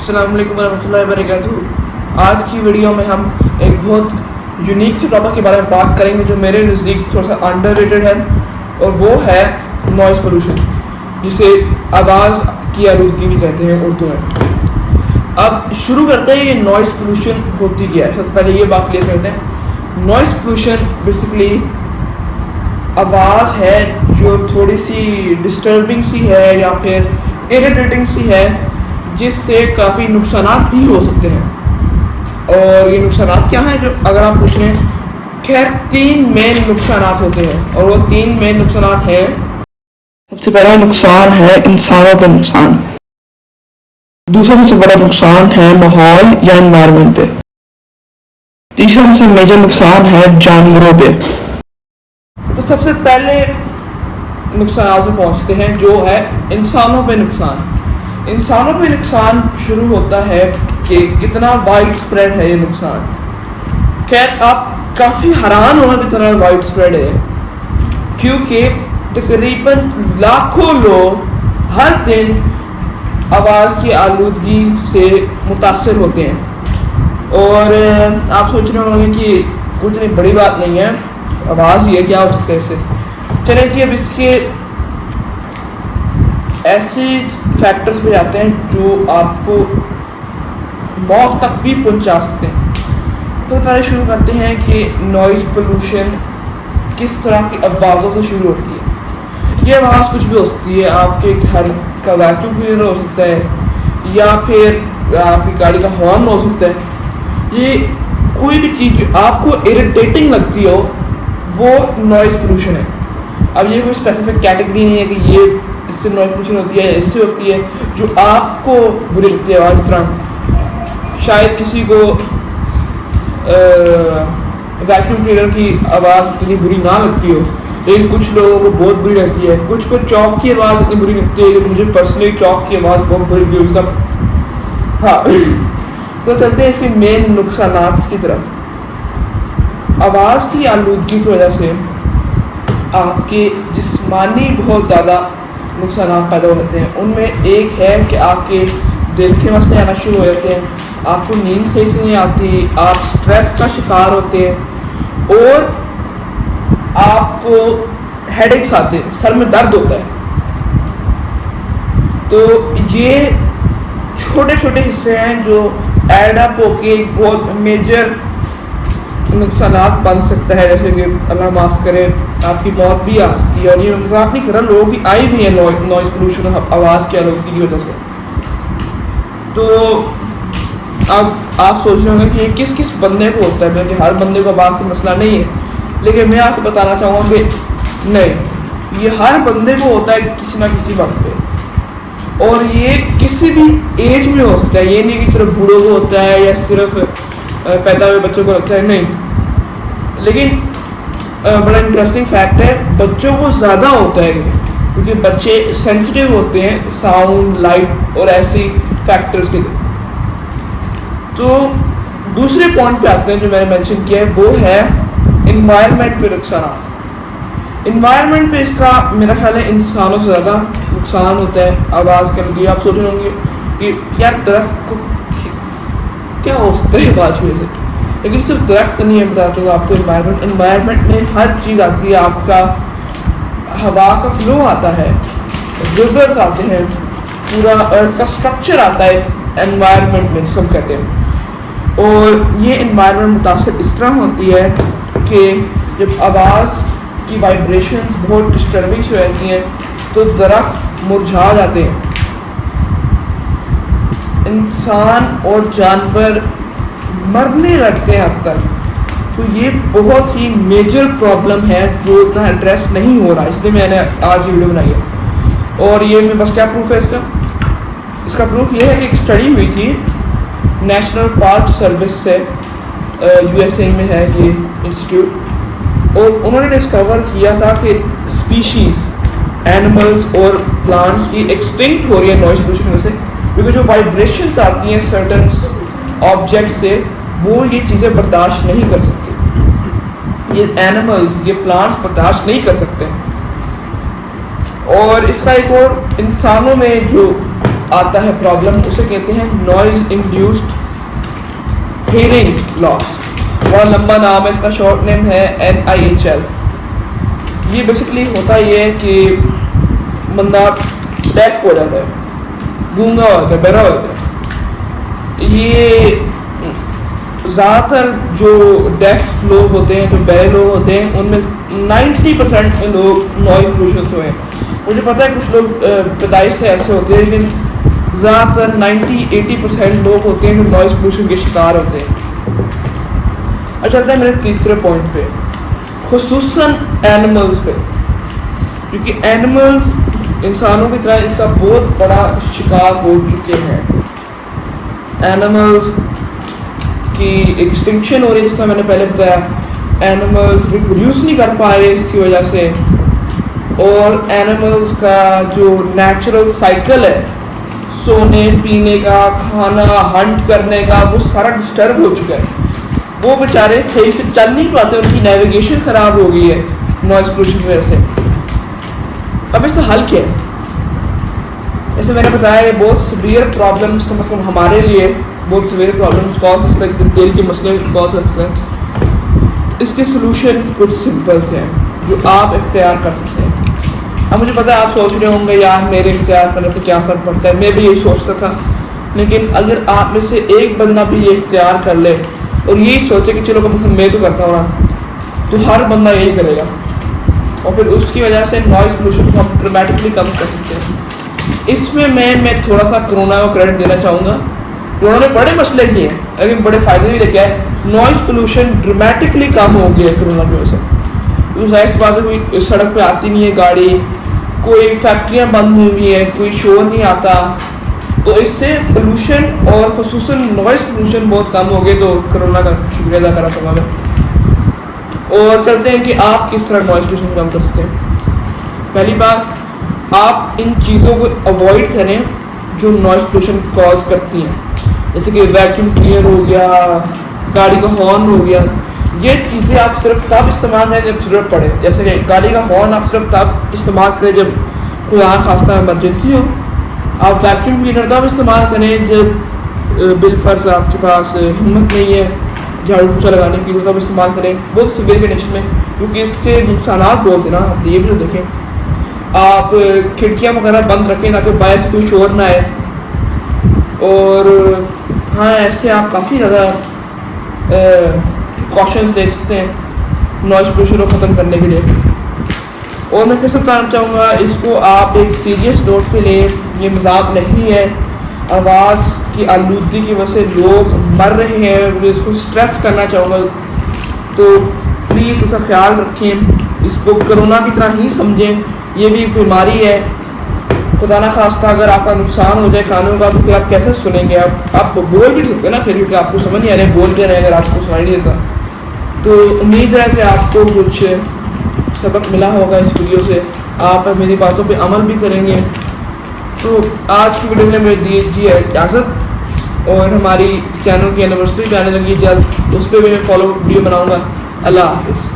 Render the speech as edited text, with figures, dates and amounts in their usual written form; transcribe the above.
अस्सलाम वालेकुम रहमतुल्लाहि व बरकातुहू। आज की वीडियो में हम एक बहुत यूनिक से टॉपिक के बारे में बात करेंगे जो मेरे नज़दीक थोड़ा सा अंडररेटेड है, और वो है नॉइज़ पोल्यूशन, जिसे आवाज़ की आलूदगी भी कहते हैं उर्दू में। अब शुरू करते हैं, ये नॉइज़ पोल्यूशन होती क्या है। सबसे पहले ये बात क्लियर करते हैं, नॉइज़ पोल्यूशन बेसिकली आवाज़ है जो थोड़ी सी डिस्टर्बिंग सी है या फिर इरिटेटिंग सी है, जिससे काफ़ी नुकसानात भी हो सकते हैं। और ये नुकसानात क्या हैं, जो अगर आप पूछ रहे हैं, खैर 3 मेन नुकसानात होते हैं, और वो 3 मेन नुकसानात हैं। सबसे पहला नुकसान है इंसानों पर नुकसान, दूसरा सबसे बड़ा नुकसान है माहौल या एनवायरनमेंट पे, तीसरा सबसे मेजर नुकसान है जानवरों पे। तो सबसे पहले नुकसान पे पहुंचते हैं, जो है इंसानों पे नुकसान। इंसानों पे नुकसान शुरू होता है कि कितना वाइड स्प्रेड है ये नुकसान। खैर आप काफ़ी हैरान होना कितना वाइड स्प्रेड है, क्योंकि तकरीबन लाखों लोग हर दिन आवाज़ की आलूदगी से मुतासर होते हैं। और आप सोच रहे होंगे कि कुछ इतनी बड़ी बात नहीं है, आवाज़ ही है, क्या हो सकता है इससे। चलें जी, अब इसके ऐसे फैक्टर्स पे जाते हैं जो आपको मौत तक भी पहुंचा सकते हैं। तो पहले शुरू करते हैं कि नॉइज़ पोल्यूशन किस तरह की आवाज़ों से शुरू होती है। ये आवाज़ कुछ भी हो सकती है, आपके घर का वैक्यूम क्लीनर हो सकता है, या फिर आपकी गाड़ी का हॉर्न हो सकता है। ये कोई भी चीज़ जो आपको इरिटेटिंग लगती हो, वो नॉइज़ पोल्यूशन है। अब ये कोई स्पेसिफिक कैटेगरी नहीं है कि ये इससे नॉइज़ पोल्यूशन होती है, इससे होती है। जो आपको बुरी लगती है आवाज़, जिस तरह शायद किसी को वैक्यूम क्लीनर की आवाज़ इतनी बुरी ना लगती हो, लेकिन कुछ लोगों को बहुत बुरी लगती है। कुछ को चौक की आवाज़ इतनी बुरी लगती है कि मुझे पर्सनली चौक की आवाज़ बहुत बुरी लगती है सब। हाँ तो चलते हैं इसके मेन नुकसानात की तरफ। आवाज़ की आलूदगी की वजह से आपके जिस्मानी बहुत ज़्यादा नुकसान पैदा हो जाते हैं। उनमें एक है कि आपके दिल के मसले आना शुरू हो जाते हैं, आपको नींद सही से नहीं आती, आप स्ट्रेस का शिकार होते हैं, और आपको हेडेक्स आते हैं, सर में दर्द होता है। तो ये छोटे छोटे हिस्से हैं जो ऐड अप होके बहुत मेजर नुकसानात बन सकता है। जैसे कि अल्लाह माफ़ करे आपकी मौत भी आ सकती है, और ये मजाक नहीं कर रहा, लोगों की आई भी है नॉइज़ पोल्यूशन आवाज़ की आलूदगी की वजह से। तो अब आप सोच रहे होंगे कि ये किस किस बंदे को होता है, क्योंकि हर बंदे को आवाज़ से मसला नहीं है, लेकिन मैं आपको बताना चाहूँगा कि नहीं, ये हर बंदे को होता है किसी ना किसी वक्त पे, और ये किसी भी एज में हो सकता है। ये नहीं कि सिर्फ बूढ़ों को होता है या सिर्फ पैदा हुए बच्चों को लगता है, नहीं। लेकिन बड़ा इंटरेस्टिंग फैक्ट है, बच्चों को ज़्यादा होता है, क्योंकि बच्चे सेंसिटिव होते हैं साउंड, लाइट और ऐसी फैक्टर्स के लिए। तो दूसरे पॉइंट पे आते हैं जो मैंने मेंशन किया है, वो है इन्वायरमेंट पे नुकसान। इन्वायरमेंट पे इसका मेरा ख्याल है इंसानों से ज़्यादा नुकसान होता है आवाज़ के लिए। आप सोच रहे होंगे कि यार दरख्त को क्या हो सकता है आवाज़ की वजह से, लेकिन सिर्फ दरख्त नहीं है, बता दूँगा आपको। इन्वायरमेंट में हर चीज़ आती है, आपका हवा का फ्लो आता है, रिवर्स आते हैं, पूरा अर्थ का स्ट्रक्चर आता है इस एनवायरनमेंट में, जिसको हम कहते हैं। और ये एनवायरनमेंट मुतासर इस तरह होती है कि जब आवाज़ की वाइब्रेशंस बहुत डिस्टर्बिंग हो जाती हैं, तो दरख्त मुरझा जाते हैं, इंसान और जानवर मरने लगते हैं हद तक। तो ये बहुत ही मेजर प्रॉब्लम है जो इतना एड्रेस नहीं हो रहा, इसलिए मैंने आज ये वीडियो बनाई है। और ये मेरे पास क्या प्रूफ है इसका प्रूफ ये है कि एक स्टडी हुई थी नेशनल पार्क सर्विस से, यूएसए में है ये इंस्टीट्यूट, और उन्होंने डिस्कवर किया था कि स्पीशीज़ एनिमल्स और प्लांट्स की एक्सटिंक्ट हो रही है नॉइज़ पोल्यूशन की वजह से, क्योंकि जो वाइब्रेशंस आती हैं सर्टन ऑब्जेक्ट से, वो ये चीज़ें बर्दाश्त नहीं कर सकते। ये एनिमल्स, ये प्लांट्स बर्दाश्त नहीं कर सकते। और इसका एक और इंसानों में जो आता है प्रॉब्लम, उसे कहते हैं नॉइज इंड्यूस्ड हियरिंग लॉस। बहुत लंबा नाम है इसका, शॉर्ट नेम है NIHL। ये बेसिकली होता ये है कि बंदा डेफ हो जाता है, गूंगा हो जाता है, बहरा हो जाता है। ये ज़्यादातर जो डेफ लोग होते हैं, जो बहरे लोग होते हैं, उनमें 90% लोग नॉइज पोल्यूशन से हुए हैं। मुझे पता है कुछ लोग पैदाइश से ऐसे होते हैं, लेकिन ज़्यादातर 90-80% लोग होते हैं जो नॉइज पोल्यूशन के शिकार होते हैं। अच्छा, चलता है मेरे तीसरे पॉइंट पे, खुसूसन एनिमल्स पे, क्योंकि एनिमल्स इंसानों की तरह इसका बहुत बड़ा शिकार हो चुके हैं। एनिमल्स की एक्सटिंक्शन हो रही है, जिस तरह मैंने पहले बताया। एनिमल्स रिप्रोड्यूस नहीं कर पा रहे इसकी वजह से, और एनिमल्स का जो नेचुरल साइकिल है, सोने पीने का, खाना, हंट करने का, वो सारा डिस्टर्ब हो चुका है। वो बेचारे सही से चल नहीं पाते, उनकी नेविगेशन ख़राब हो गई है नॉइज़ पोल्यूशन की वजह से। अब इसका हल क्या है? जैसे मैंने बताया, ये बहुत सीवियर प्रॉब्लम्स, कम से कम हमारे लिए बहुत सीवियर प्रॉब्लम्स कॉज कर सकते हैं, जैसे दिल के मसले कॉज कर सकते हैं। इसके सोल्यूशन कुछ सिंपल से हैं जो आप इख्तियार कर सकते हैं। अब मुझे पता है आप सोच रहे होंगे यार मेरे इख्तियार करने से क्या फ़र्क पड़ता है, मैं भी यही सोचता था। लेकिन अगर आप में से एक बंदा भी ये इख्तियार कर ले और यही सोचे कि चलो कम से कम मैं तो करता हूँ ना, तो हर बंदा यही करेगा, और फिर उसकी वजह से नॉइज़ पोल्यूशन को हम ड्रामेटिकली कम कर सकते हैं। इसमें मैं थोड़ा सा कोरोना को क्रेडिट देना चाहूँगा। कोरोना ने बड़े मसले किए हैं, लेकिन बड़े फ़ायदे भी लेके आए। नॉइज़ पोल्यूशन ड्रामेटिकली कम हो गया है कोरोना की वजह से। तो जाहिर सी बात है, कोई सड़क पे आती नहीं है गाड़ी, कोई फैक्ट्रियाँ बंद हुई हैं, कोई शोर नहीं आता, तो इससे पोल्यूशन और खुसूसन नॉइज़ पोल्यूशन बहुत कम हो गए। तो कोरोना का शुक्रिया अदा करना चाहूँगा मैं। और चलते हैं कि आप किस तरह नॉइज़ पोल्यूशन कम कर सकते हैं। पहली बात, आप इन चीज़ों को अवॉइड करें जो नॉइज़ पोल्यूशन कॉज करती हैं, जैसे कि वैक्यूम क्लीनर हो गया, गाड़ी का हॉर्न हो गया। ये चीज़ें आप सिर्फ तब इस्तेमाल करें जब ज़रूरत पड़े। जैसे कि गाड़ी का हॉर्न आप सिर्फ तब इस्तेमाल करें जब कोई खासा इमरजेंसी हो। आप वैक्यूम क्लीनर तब इस्तेमाल करें जब बिलफर्ज आपके पास हिम्मत नहीं है झाड़ू पोछा लगाने की, तो तब इस्तेमाल करें बहुत सीवियर कंडीशन में, क्योंकि इसके नुकसान बहुत हैं ना। आप ये भी तो देखें, आप खिड़कियाँ वगैरह बंद रखें ताकि बाहर से कोई शोर ना आए। और हाँ, ऐसे आप काफ़ी ज़्यादा प्रिकॉशंस ले सकते हैं नॉइज़ पोल्यूशन को ख़त्म करने के लिए। और मैं फिर से बताना चाहूँगा, इसको आप एक सीरियस नोट पे लें, ये मजाक नहीं है। आवाज़ की आलूदगी की वजह से लोग मर रहे हैं, मैं इसको स्ट्रेस करना चाहूँगा। तो प्लीज़ इसका ख्याल रखें, इसको कोरोना की तरह ही समझें। ये भी बीमारी है, खुदा ना खास्ता अगर आपका नुकसान हो जाए कानों का, तो फिर आप कैसे सुनेंगे? आप बोल भी सकते हैं ना फिर, क्योंकि आपको समझ नहीं आ रहा है, बोल दे रहे हैं अगर आपको सुनाई नहीं देता। तो उम्मीद है कि आपको कुछ सबक मिला होगा इस वीडियो से, आप मेरी बातों पे अमल भी करेंगे। तो आज की वीडियो में मुझे दीजिए इजाज़त, और हमारी चैनल की एनिवर्सरी भी आने लगी जल्द, उस पर भी मैं फॉलो वीडियो बनाऊँगा। अल्लाह हाफिज़।